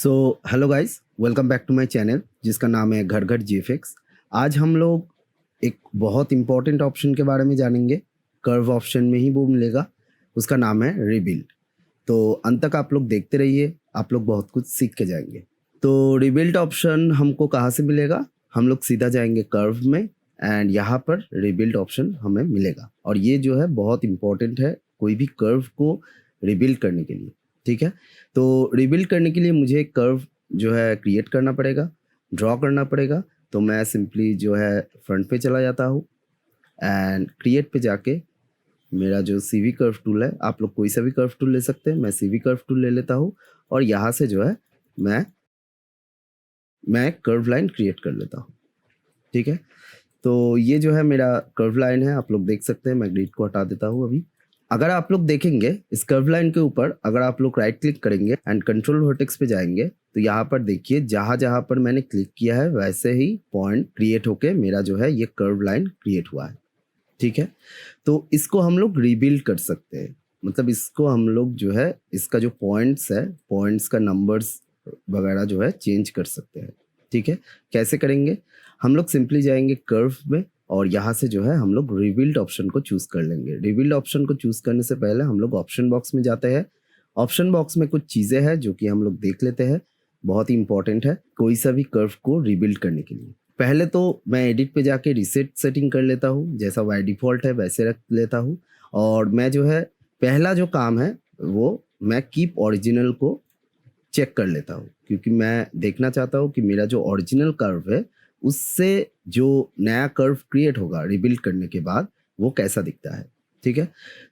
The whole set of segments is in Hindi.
So hello guys, welcome back to my channel जिसका नाम है घर घर जीएफएक्स। आज हम लोग एक बहुत इंपॉर्टेंट ऑप्शन के बारे में जानेंगे। कर्व ऑप्शन में ही वो मिलेगा, उसका नाम है रिबिल्ड। तो अंत तक आप लोग देखते रहिए, आप लोग बहुत कुछ सीख के जाएंगे। तो रिबिल्ड ऑप्शन हमको कहाँ से मिलेगा? हम लोग सीधा जाएंगे कर्व में एंड यहाँ पर रिबिल्ड ऑप्शन हमें मिलेगा। और ये जो है बहुत इंपॉर्टेंट है कोई भी कर्व को रिबिल्ड करने के लिए, ठीक है। तो रिबिल्ड करने के लिए मुझे एक कर्व जो है क्रिएट करना पड़ेगा, ड्रॉ करना पड़ेगा। तो मैं सिंपली जो है फ्रंट पे चला जाता हूँ एंड क्रिएट पे जाके मेरा जो सीवी कर्व टूल है, आप लोग कोई सा भी कर्व टूल ले सकते हैं, मैं सीवी कर्व टूल ले लेता हूँ और यहाँ से जो है मैं कर्व लाइन क्रिएट कर लेता हूँ, ठीक है। तो ये जो है मेरा कर्व लाइन है, आप लोग देख सकते हैं। मैं ग्रिड को हटा देता हूँ अभी। अगर आप लोग देखेंगे इस कर्व लाइन के ऊपर, अगर आप लोग राइट क्लिक करेंगे एंड कंट्रोल वर्टेक्स पे जाएंगे तो यहाँ पर देखिए जहाँ जहाँ पर मैंने क्लिक किया है वैसे ही पॉइंट क्रिएट होके मेरा जो है ये कर्व लाइन क्रिएट हुआ है, ठीक है। तो इसको हम लोग रिबिल्ड कर सकते हैं, मतलब इसको हम लोग जो है इसका जो पॉइंट्स है, पॉइंट्स का नंबर्स वगैरह जो है चेंज कर सकते हैं, ठीक है। कैसे करेंगे? हम लोग सिंपली जाएंगे कर्व में और यहाँ से जो है हम लोग रिबिल्ड ऑप्शन को चूज कर लेंगे। रिबिल्ड ऑप्शन को चूज करने से पहले हम लोग ऑप्शन बॉक्स में जाते हैं। ऑप्शन बॉक्स में कुछ चीज़ें हैं जो कि हम लोग देख लेते हैं, बहुत ही इंपॉर्टेंट है कोई सा भी कर्व को रिबिल्ड करने के लिए। पहले तो मैं एडिट पे जाके रीसेट सेटिंग कर लेता हूँ, जैसा बाय डिफ़ॉल्ट है वैसे रख लेता हूँ। और मैं जो है पहला जो काम है वो मैं कीप ओरिजिनल को चेक कर लेता हूँ, क्योंकि मैं देखना चाहता हूँ कि मेरा जो ओरिजिनल कर्व है उससे जो नया कर्व क्रिएट होगा रिबिल्ड करने के बाद वो कैसा दिखता है, ठीक है।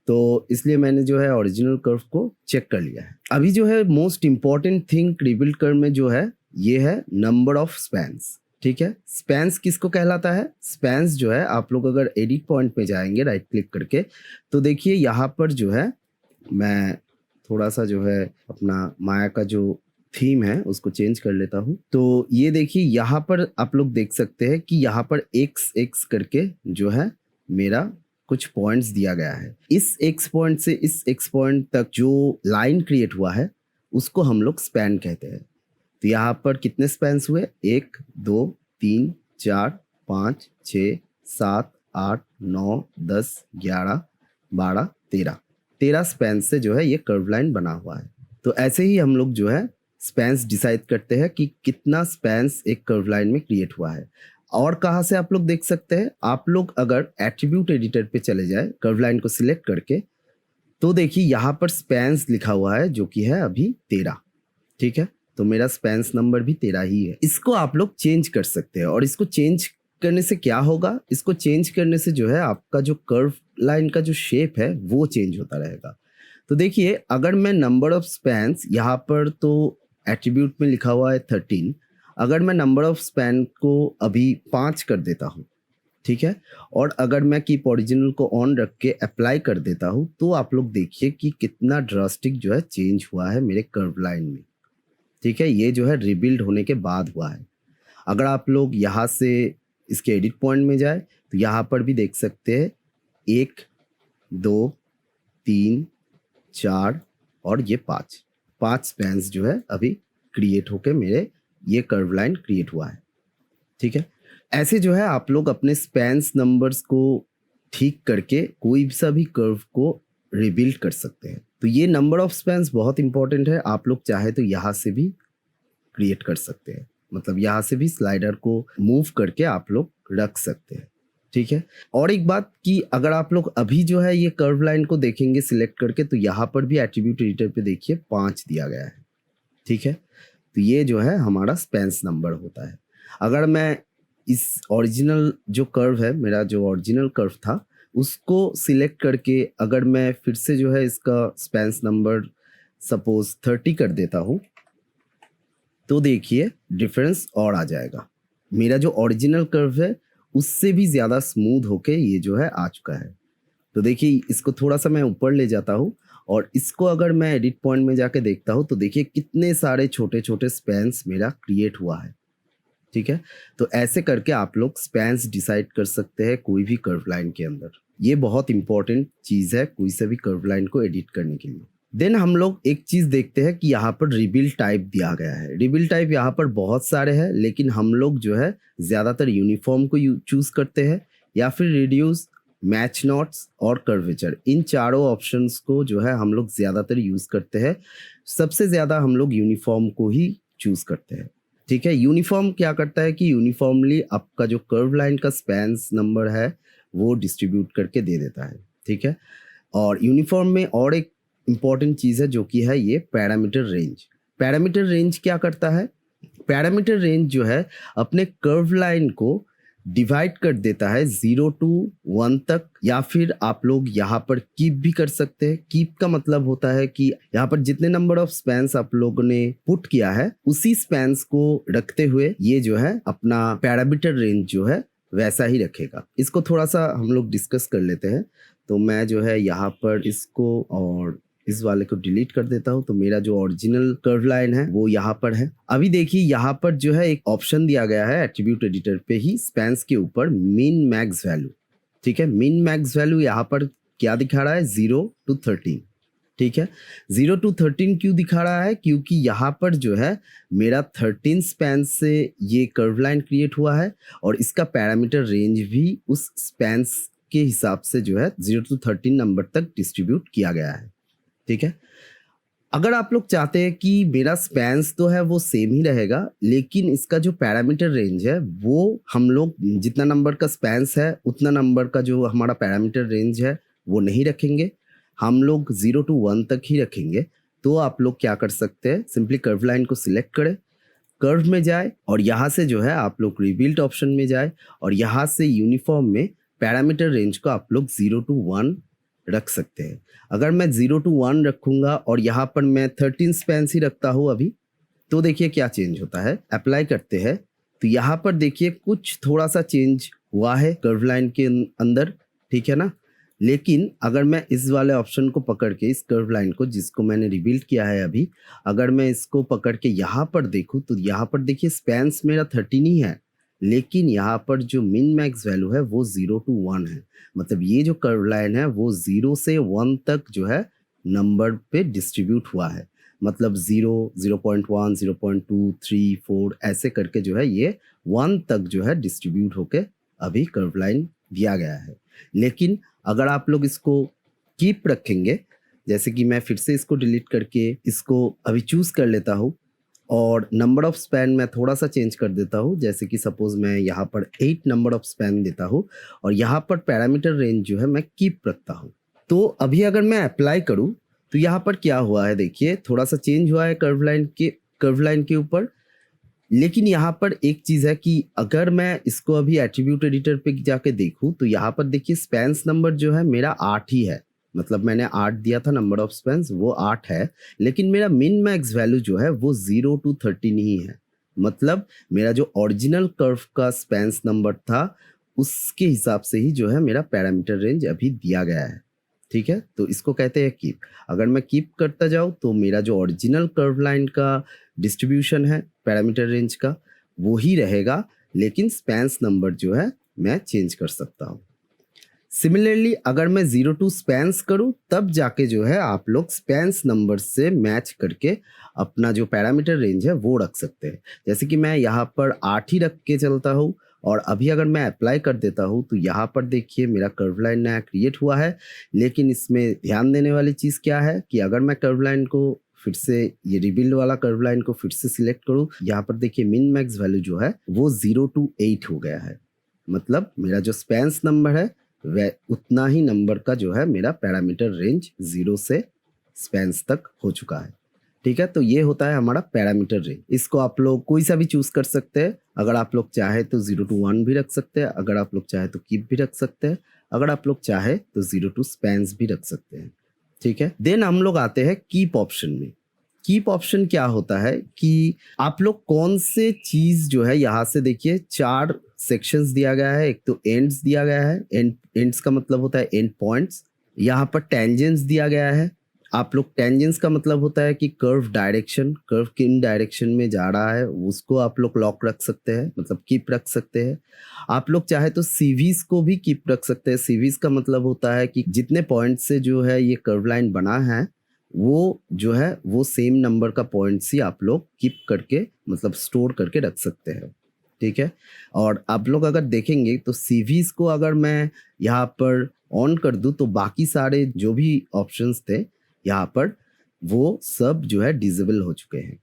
तो इसलिए मैंने जो है ओरिजिनल कर्व को चेक कर लिया है। अभी जो है most important thing rebuild curve में जो है ये है नंबर ऑफ स्पैन्स, ठीक है। स्पैन्स किसको कहलाता है? स्पैन्स जो है आप लोग अगर एडिट पॉइंट पे जाएंगे राइट क्लिक करके तो देखिए यहाँ पर जो है मैं थोड़ा सा जो है अपना माया का जो थीम है उसको चेंज कर लेता हूँ। तो ये देखिए यहाँ पर आप लोग देख सकते हैं कि यहाँ पर एक्स एक्स करके जो है मेरा कुछ पॉइंट्स दिया गया है। इस एक्स पॉइंट से इस एक्स पॉइंट तक जो लाइन क्रिएट हुआ है उसको हम लोग स्पैन कहते हैं। तो यहाँ पर कितने स्पैन्स हुए? 1 2 3 4 5 6 7 8 9 10 11 12 13 स्पैन से जो है ये कर्व लाइन बना हुआ है। तो ऐसे ही हम लोग जो है स्पैन्स डिसाइड करते हैं कि कितना स्पैन्स एक कर्व लाइन में क्रिएट हुआ है। और कहाँ से आप लोग देख सकते हैं? आप लोग अगर एट्रीब्यूट एडिटर पे चले जाए कर्व लाइन को सिलेक्ट करके तो देखिए यहाँ पर स्पैन्स लिखा हुआ है जो कि है अभी 13, ठीक है। तो मेरा स्पैन्स नंबर भी 13 ही है। इसको आप लोग चेंज कर सकते हैं और इसको चेंज करने से क्या होगा? इसको चेंज करने से जो है आपका जो कर्व लाइन का जो शेप है वो चेंज होता रहेगा। तो देखिए अगर मैं नंबर ऑफ स्पैन्स यहाँ पर तो एट्रीब्यूट में लिखा हुआ है 13, अगर मैं नंबर ऑफ स्पैन को अभी 5 कर देता हूँ, ठीक है, और अगर मैं कीप ओरिजिनल को ऑन रख के अप्लाई कर देता हूँ तो आप लोग देखिए कि कितना ड्रास्टिक जो है चेंज हुआ है मेरे कर्व लाइन में, ठीक है। ये जो है रिबिल्ड होने के बाद हुआ है। अगर आप लोग यहाँ से इसके एडिट पॉइंट में जाए तो यहाँ पर भी देख सकते हैं 1 2 3 4 और ये 5 स्पैन्स जो है अभी क्रिएट होके मेरे ये कर्व लाइन क्रिएट हुआ है, ठीक है। ऐसे जो है आप लोग अपने स्पैन्स नंबर्स को ठीक करके कोई सा भी कर्व को रिबिल्ड कर सकते हैं। तो ये नंबर ऑफ स्पैन्स बहुत इंपॉर्टेंट है। आप लोग चाहे तो यहाँ से भी क्रिएट कर सकते हैं, मतलब यहाँ से भी स्लाइडर को मूव करके आप लोग रख सकते हैं, ठीक है। और एक बात कि अगर आप लोग अभी जो है ये कर्व लाइन को देखेंगे सिलेक्ट करके तो यहाँ पर भी एट्रीब्यूट एडिटर पे देखिए 5 दिया गया है, ठीक है। तो ये जो है हमारा स्पैन्स नंबर होता है। अगर मैं इस ओरिजिनल जो कर्व है, मेरा जो ओरिजिनल कर्व था उसको सिलेक्ट करके अगर मैं फिर से जो है इसका स्पैन्स नंबर सपोज 30 कर देता हूँ तो देखिए डिफरेंस और आ जाएगा। मेरा जो ओरिजिनल कर्व है उससे भी ज़्यादा स्मूथ होके ये जो है आ चुका है। तो देखिए इसको थोड़ा सा मैं ऊपर ले जाता हूँ और इसको अगर मैं एडिट पॉइंट में जाके देखता हूँ तो देखिए कितने सारे छोटे छोटे स्पैन्स मेरा क्रिएट हुआ है, ठीक है। तो ऐसे करके आप लोग स्पैन्स डिसाइड कर सकते हैं कोई भी कर्व लाइन के अंदर। ये बहुत इंपॉर्टेंट चीज़ है कोई से भी कर्व लाइन को एडिट करने के लिए। देन हम लोग एक चीज देखते हैं कि यहाँ पर रिबिल्ड टाइप दिया गया है। रिबिल्ड टाइप यहाँ पर बहुत सारे हैं, लेकिन हम लोग जो है ज्यादातर यूनिफॉर्म को चूज करते हैं, या फिर रिड्यूस, मैच नॉट्स और कर्वेचर, इन चारों ऑप्शंस को जो है हम लोग ज्यादातर यूज करते हैं। सबसे ज्यादा हम लोग यूनिफॉर्म को ही चूज करते हैं। ठीक है, यूनिफॉर्म क्या करता है कि यूनिफॉर्मली आपका जो कर्व लाइन का स्पैन्स नंबर है वो डिस्ट्रीब्यूट करके दे देता है। ठीक है, और यूनिफॉर्म में और एक इंपॉर्टेंट चीज है जो कि है ये पैरामीटर रेंज। पैरामीटर रेंज क्या करता है? पैरामीटर रेंज जो है अपने कर्व लाइन को डिवाइड कर देता है 0 to 1 तक, या फिर आप लोग यहाँ पर कीप भी कर सकते हैं। कीप का मतलब होता है कि यहाँ पर जितने नंबर ऑफ स्पैन्स आप लोगों ने पुट किया है उसी स्पैन्स को रखते हुए ये जो है अपना पैरामीटर रेंज जो है वैसा ही रखेगा। इसको थोड़ा सा हम लोग डिस्कस कर लेते हैं। तो मैं जो है यहाँ पर इसको और इस वाले को डिलीट कर देता हूँ, तो मेरा जो ओरिजिनल कर्व लाइन है वो यहाँ पर है। अभी देखिए यहाँ पर जो है एक ऑप्शन दिया गया है एट्रीब्यूट एडिटर पे ही, स्पैन्स के ऊपर मिन मैक्स वैल्यू। ठीक है, मिन मैक्स वैल्यू यहाँ पर क्या दिखा रहा है? 0 to 13। ठीक है, 0 to 13 क्यों दिखा रहा है? क्योंकि यहाँ पर जो है मेरा 13 स्पैन से ये कर्व लाइन क्रिएट हुआ है, और इसका पैरामीटर रेंज भी उस स्पैन्स के हिसाब से जो है 0 to 13 नंबर तक डिस्ट्रीब्यूट किया गया है। ठीक है, अगर आप लोग चाहते हैं कि मेरा स्पैन्स तो है वो सेम ही रहेगा, लेकिन इसका जो पैरामीटर रेंज है वो हम लोग जितना नंबर का स्पैन्स है उतना नंबर का जो हमारा पैरामीटर रेंज है वो नहीं रखेंगे, हम लोग 0 to 1 तक ही रखेंगे। तो आप लोग क्या कर सकते हैं, सिंपली कर्व लाइन को सिलेक्ट करें, कर्व में जाए और यहाँ से जो है आप लोग रिबिल्ड ऑप्शन में जाए, और यहाँ से यूनिफॉर्म में पैरामीटर रेंज को आप लोग 0 to 1 रख सकते हैं। अगर मैं 0 to 1 रखूंगा और यहाँ पर मैं 13 स्पैन्स ही रखता हूँ अभी, तो देखिए क्या चेंज होता है। अप्लाई करते हैं तो यहाँ पर देखिए कुछ थोड़ा सा चेंज हुआ है कर्व लाइन के अंदर। ठीक है ना, लेकिन अगर मैं इस वाले ऑप्शन को पकड़ के, इस कर्व लाइन को जिसको मैंने रिबिल्ड किया है अभी, अगर मैं इसको पकड़ के यहाँ पर देखूँ तो यहाँ पर देखिए स्पैन्स मेरा 13 ही है, लेकिन यहाँ पर जो मिन मैक्स वैल्यू है वो 0 to 1 है। मतलब ये जो कर्व लाइन है वो 0 से 1 तक जो है नंबर पे डिस्ट्रीब्यूट हुआ है। मतलब 0, 0.1, 0.2, 3, 4 ऐसे करके जो है ये 1 तक जो है डिस्ट्रीब्यूट होके अभी कर्व लाइन दिया गया है। लेकिन अगर आप लोग इसको कीप रखेंगे, जैसे कि मैं फिर से इसको डिलीट करके इसको अभी चूज कर लेता हूँ और नंबर ऑफ स्पैन मैं थोड़ा सा चेंज कर देता हूँ, जैसे कि सपोज मैं यहाँ पर 8 नंबर ऑफ स्पैन देता हूँ और यहाँ पर पैरामीटर रेंज जो है मैं कीप रखता हूँ। तो अभी अगर मैं अप्लाई करूँ तो यहाँ पर क्या हुआ है, देखिए थोड़ा सा चेंज हुआ है कर्व लाइन के ऊपर। लेकिन यहाँ पर एक चीज है कि अगर मैं इसको अभी एट्रीब्यूट एडिटर पे जाके देखूँ तो यहाँ पर देखिए स्पैन्स नंबर जो है मेरा 8 ही है। मतलब मैंने 8 दिया था नंबर ऑफ स्पैन्स, वो 8 है, लेकिन मेरा मिन मैक्स वैल्यू जो है वो 0 to 13 ही है। मतलब मेरा जो ओरिजिनल कर्व का स्पैन्स नंबर था उसके हिसाब से ही जो है मेरा पैरामीटर रेंज अभी दिया गया है। ठीक है, तो इसको कहते हैं कीप। अगर मैं कीप करता जाऊँ तो मेरा जो ओरिजिनल कर्व लाइन का डिस्ट्रीब्यूशन है पैरामीटर रेंज का वो ही रहेगा, लेकिन स्पैन्स नंबर जो है मैं चेंज कर सकता हूँ। सिमिलरली अगर मैं 0 to स्पैन्स करूँ तब जाके जो है आप लोग स्पैन्स नंबर से मैच करके अपना जो पैरामीटर रेंज है वो रख सकते हैं। जैसे कि मैं यहाँ पर 8 ही रख के चलता हूँ और अभी अगर मैं अप्लाई कर देता हूँ तो यहाँ पर देखिए मेरा कर्व लाइन नया क्रिएट हुआ है। लेकिन इसमें ध्यान देने वाली चीज़ क्या है कि अगर मैं कर्व लाइन को फिर से, ये रिबिल्ड वाला कर्व लाइन को फिर से सिलेक्ट करूँ, यहाँ पर देखिए मिन मैक्स वैल्यू जो है वो 0 to 8 हो गया है। मतलब मेरा जो स्पैन्स नंबर है वह उतना ही नंबर का जो है मेरा पैरामीटर रेंज 0 से स्पैन्स तक हो चुका है। ठीक है, तो ये होता है हमारा पैरामीटर रेंज। इसको आप लोग कोई सा भी चूज कर सकते हैं। अगर आप लोग चाहे तो 0 to 1 भी रख सकते हैं, अगर आप लोग चाहे तो कीप भी रख सकते हैं, अगर आप लोग चाहे तो 0 to स्पैन्स भी रख सकते हैं। ठीक है, देन हम लोग आते हैं कीप ऑप्शन में। कीप ऑप्शन क्या होता है कि आप लोग कौन से चीज जो है, यहाँ से देखिए 4 सेक्शंस दिया गया है। एक तो एंड्स दिया गया है, एंड्स का मतलब होता है एंड पॉइंट्स। यहाँ पर टेंजेंस दिया गया है। आप लोग टेंजेंस का मतलब होता है कि कर्व डायरेक्शन, कर्व किन डायरेक्शन में जा रहा है उसको आप लोग लॉक रख सकते हैं, मतलब कीप रख सकते हैं। आप लोग चाहे तो सीवीज को भी कीप रख सकते हैं। सीवीज का मतलब होता है कि जितने पॉइंट से जो है ये कर्व लाइन बना है वो जो है वो सेम नंबर का पॉइंट्स ही आप लोग कीप करके मतलब स्टोर करके रख सकते हैं, ठीक है। और आप लोग अगर देखेंगे तो सीवीज को अगर मैं यहाँ पर ऑन कर दूं तो बाकी सारे जो भी ऑप्शंस थे यहाँ पर वो सब जो है डिसेबल हो चुके हैं,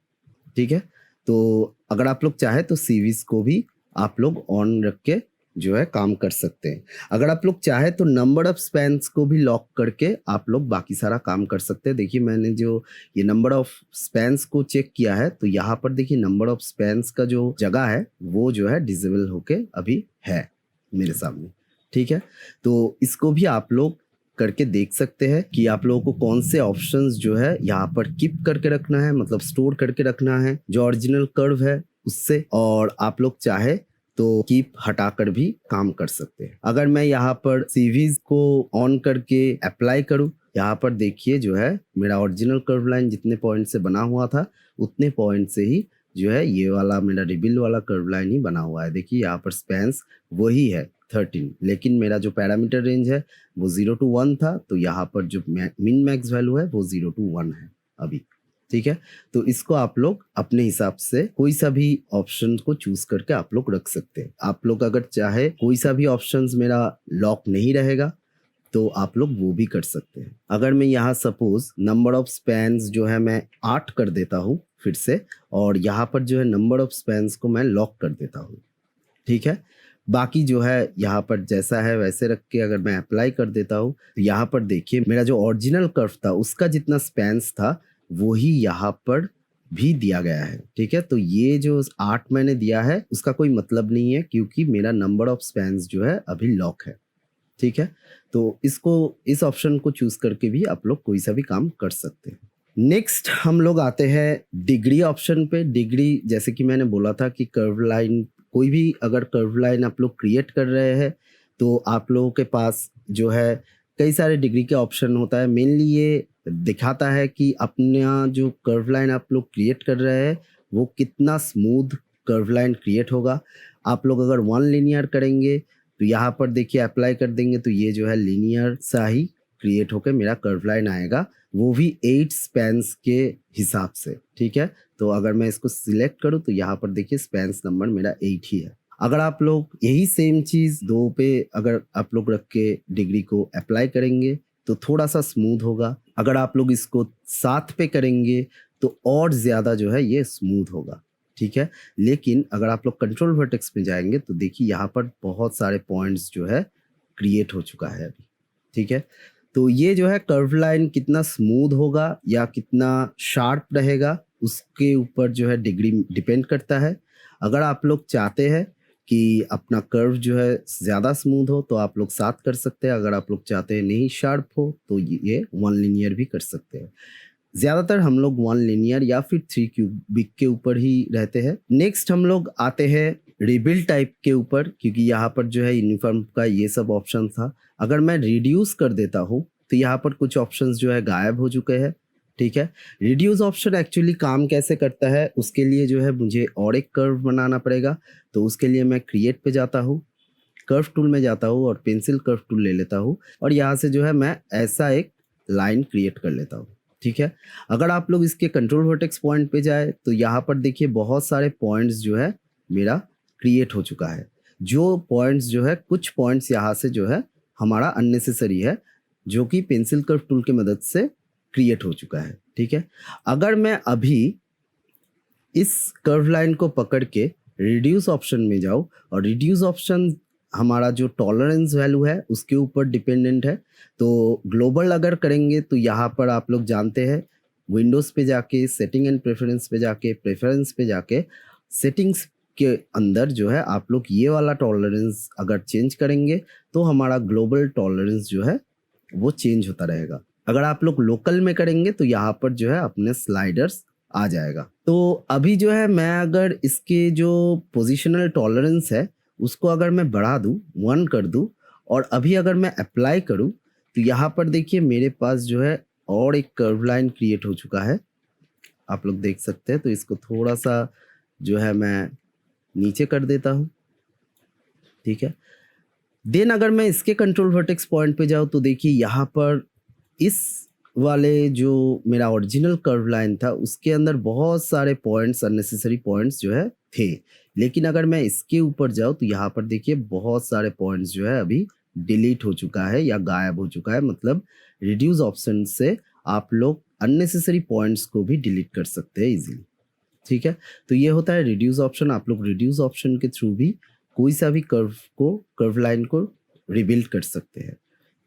ठीक है। तो अगर आप लोग चाहे तो सीवीज को भी आप लोग ऑन रख के जो है काम कर सकते हैं। अगर आप लोग चाहे तो नंबर ऑफ स्पैन्स को भी लॉक करके आप लोग बाकी सारा काम कर सकते हैं। देखिए मैंने जो ये नंबर ऑफ स्पैन्स को चेक किया है तो यहाँ पर देखिए नंबर ऑफ स्पैन्स का जो जगह है वो जो है डिसेबल होके अभी है मेरे सामने, ठीक है। तो इसको भी आप लोग करके देख सकते हैं कि आप लोगों को कौन से ऑप्शंस जो है यहाँ पर कीप करके रखना है, मतलब स्टोर करके रखना है जो ओरिजिनल कर्व है उससे, और आप लोग चाहे तो कीप हटाकर भी काम कर सकते हैं। अगर मैं यहाँ पर सीवीज को ऑन करके अप्लाई करूँ, यहाँ पर देखिए जो है मेरा ओरिजिनल कर्व लाइन जितने पॉइंट से बना हुआ था उतने पॉइंट से ही जो है ये वाला मेरा रिबिल वाला कर्व लाइन ही बना हुआ है। देखिए यहाँ पर स्पैन्स वही है 13, लेकिन मेरा जो पैरामीटर रेंज है वो 0 to 1 था, तो यहाँ पर जो मिन मैक्स वैल्यू है वो 0 to 1 है अभी, ठीक है। तो इसको आप लोग अपने हिसाब से कोई सा भी ऑप्शन को चूज करके आप लोग रख सकते हैं। आप लोग अगर चाहे कोई सा भी ऑप्शंस मेरा लॉक नहीं रहेगा तो आप लोग वो भी कर सकते हैं। अगर मैं यहाँ सपोज नंबर ऑफ स्पैन्स जो है मैं 8 कर देता हूँ फिर से, और यहाँ पर जो है नंबर ऑफ स्पैन्स को मैं लॉक कर देता हूँ, ठीक है। बाकी जो है यहाँ पर जैसा है वैसे रख के अगर मैं अप्लाई कर देता हूँ तो यहाँ पर देखिए मेरा जो ओरिजिनल कर्व था उसका जितना स्पैन्स था वो ही यहाँ पर भी दिया गया है, ठीक है। तो ये जो 8 मैंने दिया है उसका कोई मतलब नहीं है क्योंकि मेरा नंबर ऑफ स्पैन्स जो है अभी लॉक है, ठीक है। तो इसको इस ऑप्शन को चूज करके भी आप लोग कोई सा भी काम कर सकते हैं। नेक्स्ट हम लोग आते हैं डिग्री ऑप्शन पे। डिग्री जैसे कि मैंने बोला था कि कर्व लाइन, कोई भी अगर कर्व लाइन आप लोग क्रिएट कर रहे हैं तो आप लोगों के पास जो है कई सारे डिग्री के ऑप्शन होता है। मेनली ये दिखाता है कि अपना जो कर्व लाइन आप लोग क्रिएट कर रहे हैं वो कितना स्मूथ कर्व लाइन क्रिएट होगा। आप लोग अगर 1 लीनियर करेंगे तो यहाँ पर देखिए अप्लाई कर देंगे तो ये जो है लीनियर सा ही क्रिएट होकर मेरा कर्व लाइन आएगा, वो भी 8 स्पैन्स के हिसाब से, ठीक है। तो अगर मैं इसको सिलेक्ट करूँ तो यहाँ पर देखिए स्पैन्स नंबर मेरा 8 ही है। अगर आप लोग यही सेम चीज़ 2 पे अगर आप लोग रख के डिग्री को अप्लाई करेंगे तो थोड़ा सा स्मूथ होगा। अगर आप लोग इसको 7 पे करेंगे तो और ज़्यादा जो है ये स्मूथ होगा, ठीक है। लेकिन अगर आप लोग कंट्रोल वर्टेक्स में जाएंगे तो देखिए यहाँ पर बहुत सारे पॉइंट्स जो है क्रिएट हो चुका है अभी, ठीक है। तो ये जो है कर्व लाइन कितना स्मूथ होगा या कितना शार्प रहेगा उसके ऊपर जो है डिग्री डिपेंड करता है। अगर आप लोग चाहते हैं कि अपना कर्व जो है ज़्यादा स्मूथ हो तो आप लोग 7 कर सकते हैं। अगर आप लोग चाहते हैं नहीं शार्प हो तो ये 1 लीनियर भी कर सकते हैं। ज़्यादातर हम लोग 1 लीनियर या फिर 3 क्यूबिक के ऊपर ही रहते हैं। नेक्स्ट हम लोग आते हैं रिबिल्ड टाइप के ऊपर, क्योंकि यहाँ पर जो है यूनिफॉर्म का ये सब ऑप्शन था। अगर मैं रिड्यूस कर देता हूँ तो यहाँ पर कुछ ऑप्शंस जो है गायब हो चुके हैं, ठीक है। रिड्यूस ऑप्शन एक्चुअली काम कैसे करता है उसके लिए जो है मुझे और एक कर्व बनाना पड़ेगा। तो उसके लिए मैं क्रिएट पे जाता हूँ, कर्व टूल में जाता हूँ और पेंसिल कर्व टूल ले लेता हूँ और यहाँ से जो है मैं ऐसा एक लाइन क्रिएट कर लेता हूँ, ठीक है। अगर आप लोग इसके कंट्रोल वर्टेक्स पॉइंट पे जाए तो यहाँ पर देखिए बहुत सारे पॉइंट्स जो है मेरा क्रिएट हो चुका है। जो पॉइंट्स जो है कुछ पॉइंट्स यहाँ से जो है हमारा अननेसेसरी है जो कि पेंसिल कर्व टूल की मदद से क्रिएट हो चुका है, ठीक है। अगर मैं अभी इस कर्व लाइन को पकड़ के रिड्यूस ऑप्शन में जाऊँ और रिड्यूस ऑप्शन हमारा जो टॉलरेंस वैल्यू है उसके ऊपर डिपेंडेंट है। तो ग्लोबल अगर करेंगे तो यहाँ पर आप लोग जानते हैं विंडोज़ पे जाके सेटिंग एंड प्रेफरेंस पे जाके प्रेफरेंस पे जाके सेटिंग्स के अंदर जो है आप लोग ये वाला टॉलरेंस अगर चेंज करेंगे तो हमारा ग्लोबल टॉलरेंस जो है वो चेंज होता रहेगा। अगर आप लोग लोकल में करेंगे तो यहाँ पर जो है अपने स्लाइडर्स आ जाएगा। तो अभी जो है मैं अगर इसके जो पोजिशनल टॉलरेंस है उसको अगर मैं बढ़ा दूँ 1 कर दूँ और अभी अगर मैं अप्लाई करूँ तो यहाँ पर देखिए मेरे पास जो है और एक कर्व लाइन क्रिएट हो चुका है, आप लोग देख सकते हैं। तो इसको थोड़ा सा जो है मैं नीचे कर देता हूँ, ठीक है। देन अगर मैं इसके कंट्रोल वर्टेक्स पॉइंट पे जाऊँ तो देखिए यहाँ पर इस वाले जो मेरा ओरिजिनल कर्व लाइन था उसके अंदर बहुत सारे पॉइंट्स, अननेसेसरी पॉइंट्स जो है थे। लेकिन अगर मैं इसके ऊपर जाऊँ तो यहाँ पर देखिए बहुत सारे पॉइंट्स जो है अभी डिलीट हो चुका है या गायब हो चुका है। मतलब रिड्यूस ऑप्शन से आप लोग अननेसेसरी पॉइंट्स को भी डिलीट कर सकते हैं इजीली। ठीक है, तो ये होता है रिड्यूस ऑप्शन। आप लोग रिड्यूस ऑप्शन के थ्रू भी कोई सा भी कर्व लाइन को रिबिल्ड कर सकते हैं।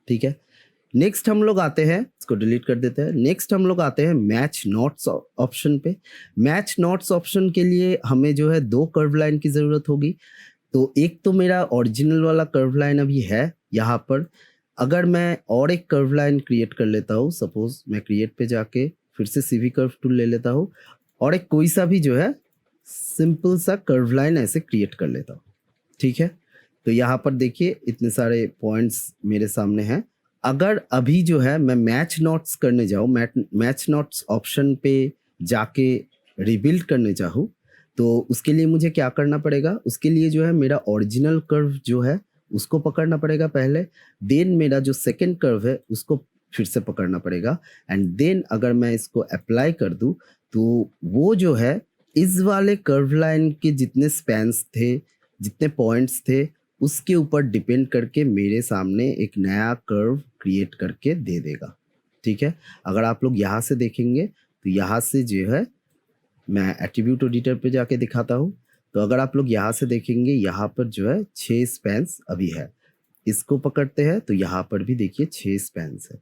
ठीक है, नेक्स्ट हम लोग आते हैं, इसको डिलीट कर देते हैं। नेक्स्ट हम लोग आते हैं मैच नॉट्स ऑप्शन पे। मैच नॉट्स ऑप्शन के लिए हमें जो है 2 कर्व लाइन की ज़रूरत होगी। तो एक तो मेरा ओरिजिनल वाला कर्व लाइन अभी है यहाँ पर। अगर मैं और एक कर्व लाइन क्रिएट कर लेता हूँ, सपोज मैं क्रिएट पे जाके फिर से CV कर्व टूल ले लेता हूँ और एक कोई सा भी जो है सिंपल सा कर्व लाइन ऐसे क्रिएट कर लेता हूँ। ठीक है, तो यहाँ पर देखिए इतने सारे पॉइंट्स मेरे सामने हैं। अगर अभी जो है मैं मैच नॉट्स करने जाऊँ, मैच नॉट्स ऑप्शन पे जाके रिबिल्ड करने चाहूँ, तो उसके लिए मुझे क्या करना पड़ेगा? उसके लिए जो है मेरा ओरिजिनल कर्व जो है उसको पकड़ना पड़ेगा पहले, देन मेरा जो सेकंड कर्व है उसको फिर से पकड़ना पड़ेगा एंड देन अगर मैं इसको अप्लाई कर दूँ तो वो जो है इस वाले कर्व लाइन के जितने स्पैन्स थे, जितने पॉइंट्स थे, उसके ऊपर डिपेंड करके मेरे सामने एक नया कर्व क्रिएट करके दे देगा। ठीक है, अगर आप लोग यहाँ से देखेंगे तो यहाँ से जो है मैं एट्रीब्यूट एडिटर पे जाके दिखाता हूँ। तो अगर आप लोग यहाँ से देखेंगे, यहाँ पर जो है 6 स्पैन्स अभी है। इसको पकड़ते हैं तो यहाँ पर भी देखिए 6 स्पैन्स है।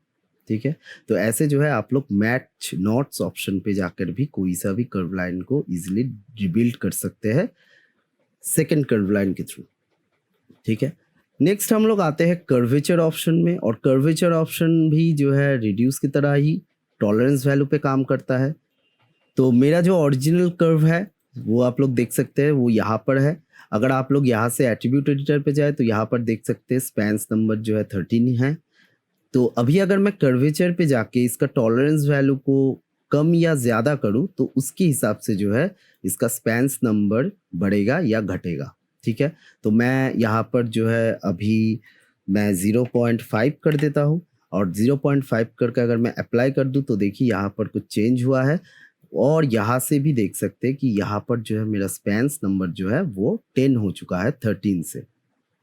ठीक है, तो ऐसे जो है आप लोग मैच नॉट्स ऑप्शन पे जाकर भी कोई सा भी कर्व लाइन को इजीली रिबिल्ड कर सकते हैं सेकंड कर्व लाइन के थ्रू। ठीक है, नेक्स्ट हम लोग आते हैं कर्वेचर ऑप्शन में। और कर्वेचर ऑप्शन भी जो है रिड्यूस की तरह ही टॉलरेंस वैल्यू पे काम करता है। तो मेरा जो ओरिजिनल कर्व है वो आप लोग देख सकते हैं, वो यहाँ पर है। अगर आप लोग यहाँ से एट्रीब्यूट एडिटर पे जाए तो यहाँ पर देख सकते हैं स्पैन्स नंबर जो है 13 है। तो अभी अगर मैं कर्वेचर पे जाके इसका टॉलरेंस वैल्यू को कम या ज़्यादा करूँ तो उसके हिसाब से जो है इसका स्पैन्स नंबर बढ़ेगा या घटेगा। ठीक है, तो मैं यहाँ पर जो है अभी मैं 0.5 कर देता हूँ और 0.5 करके अगर मैं अप्लाई कर दूँ तो देखिए यहाँ पर कुछ चेंज हुआ है। और यहाँ से भी देख सकते हैं कि यहाँ पर जो है मेरा स्पैन्स नंबर जो है वो 10 हो चुका है 13 से।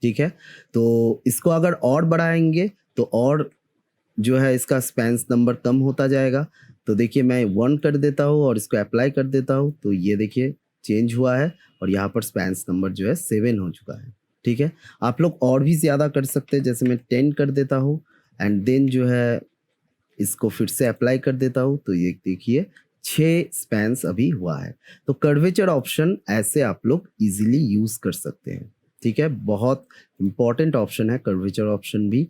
ठीक है, तो इसको अगर और बढ़ाएंगे तो और जो है इसका स्पैन्स नंबर कम होता जाएगा। तो देखिए मैं 1 कर देता हूँ और इसको अप्लाई कर देता हूँ तो ये देखिए चेंज हुआ है और यहाँ पर स्पैन्स नंबर जो है 7 हो चुका है। ठीक है, आप लोग और भी ज़्यादा कर सकते हैं, जैसे मैं 10 कर देता हूँ एंड देन जो है इसको फिर से अप्लाई कर देता हूँ तो ये देखिए 6 स्पैन्स अभी हुआ है। तो कर्वेचर ऑप्शन ऐसे आप लोग इजीली यूज़ कर सकते हैं। ठीक है, बहुत इंपॉर्टेंट ऑप्शन है कर्वेचर ऑप्शन भी।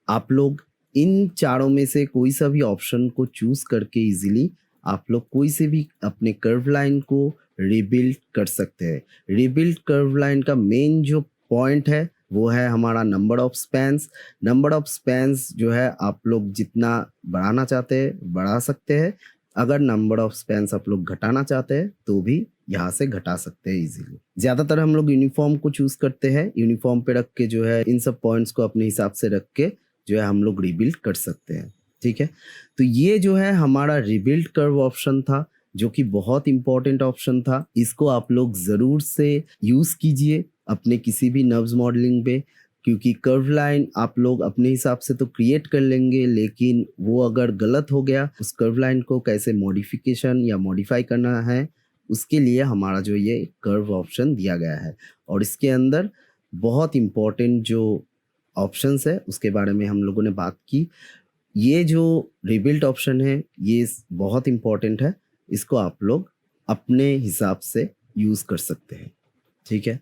आप लोग इन चारों में से कोई सा भी ऑप्शन को चूज़ करके इजीली आप लोग कोई से भी अपने कर्व लाइन को रिबिल्ड कर सकते हैं। रिबिल्ड कर्व लाइन का मेन जो पॉइंट है वो है हमारा number of spans. Number of spans जो है आप लोग जितना बढ़ाना चाहते हैं बढ़ा सकते हैं। अगर नंबर ऑफ स्पैन्स आप लोग घटाना चाहते हैं तो भी यहाँ से घटा सकते हैं इजीली। ज़्यादातर हम लोग यूनिफॉर्म को चूज़ करते हैं, यूनिफॉर्म पे रख के जो है इन सब पॉइंट्स को अपने हिसाब से रख के जो है हम लोग रिबिल्ड कर सकते हैं। ठीक है, तो ये जो है हमारा रिबिल्ड कर्व ऑप्शन था जो कि बहुत इंपॉर्टेंट ऑप्शन था। इसको आप लोग ज़रूर से यूज़ कीजिए अपने किसी भी नर्व्स मॉडलिंग पे, क्योंकि कर्व लाइन आप लोग अपने हिसाब से तो क्रिएट कर लेंगे लेकिन वो अगर गलत हो गया, उस कर्व लाइन को कैसे मॉडिफिकेशन या मॉडिफाई करना है उसके लिए हमारा जो ये कर्व ऑप्शन दिया गया है। और इसके अंदर बहुत इम्पॉर्टेंट जो ऑप्शंस है उसके बारे में हम लोगों ने बात की। ये जो रिबिल्ड ऑप्शन है ये बहुत इम्पॉर्टेंट है, इसको आप लोग अपने हिसाब से यूज़ कर सकते हैं। ठीक है,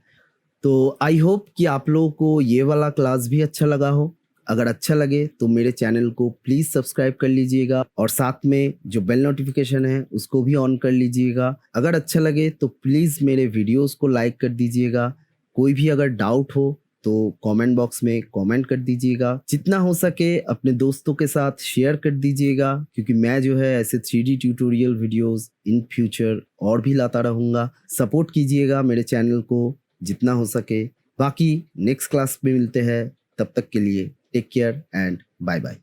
तो आई होप कि आप लोगों को ये वाला क्लास भी अच्छा लगा हो। अगर अच्छा लगे तो मेरे चैनल को प्लीज़ सब्सक्राइब कर लीजिएगा और साथ में जो बेल नोटिफिकेशन है उसको भी ऑन कर लीजिएगा। अगर अच्छा लगे तो प्लीज़ मेरे वीडियोस को लाइक कर दीजिएगा। कोई भी अगर डाउट हो तो कमेंट बॉक्स में कमेंट कर दीजिएगा। जितना हो सके अपने दोस्तों के साथ शेयर कर दीजिएगा, क्योंकि मैं जो है ऐसे 3D tutorial videos in future और भी लाता रहूँगा। सपोर्ट कीजिएगा मेरे चैनल को जितना हो सके। बाकी नेक्स्ट क्लास में मिलते हैं, तब तक के लिए take care and bye bye.